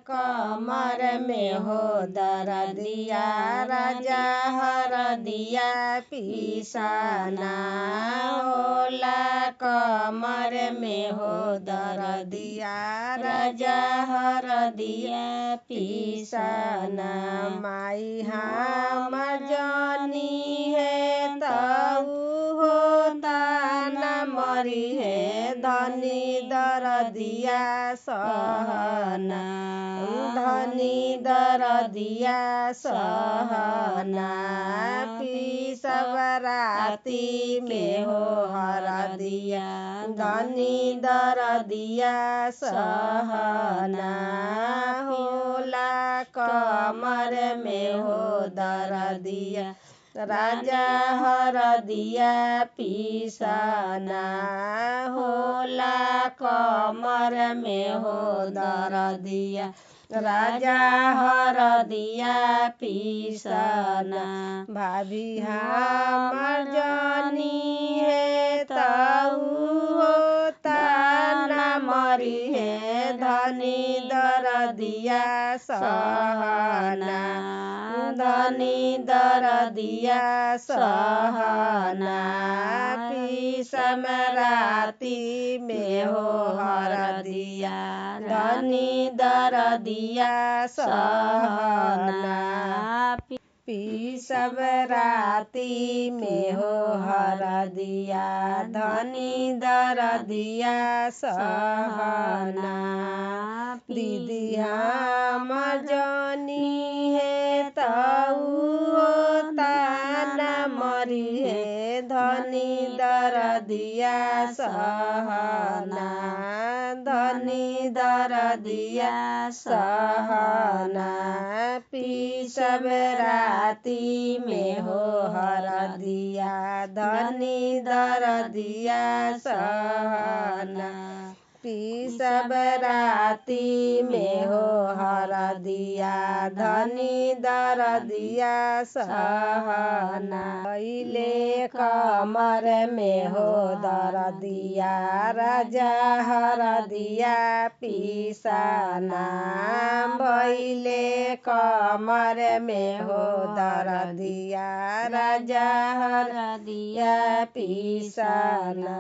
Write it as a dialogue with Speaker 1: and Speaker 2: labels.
Speaker 1: कमर में हो दर्दिया राजा हरदिया पिसना होला कमर में हो दर्दिया राजा हरदिया पिसना माई हम जानी है तऊ होता न मरी है धनी दर्दिया सहना धनी दर्दिया सहना पिसब राती में हो हरदिया धनी दर्दिया सहना होला कमर में हो दर्दिया राजा हरदिया पिसना होला कमर में हो दर्दिया राजा हरदिया पिसना भाभी हम जानी है तऊ होता न मरी है धनी दर्दिया सहना धनी दर्दिया सहना पिसम राती में हो हरदिया धनी दर्दिया सहना पिसब राती में हो हरदिया धनी दर्दिया सहना दीदी हम जानी है तऊ होता न मरी है धनी दर्दिया सहना धनी दर्दिया सहना पिसब राती में हो हरदिया धनी दर्दिया सहना पिसब राती में हो हरदिया धनी दर्दिया सहना पहिले कमर में हो दर्दिया राजा हरदिया पिसना पहिले कमर में हो दर्दिया राजा हरदिया पिसना।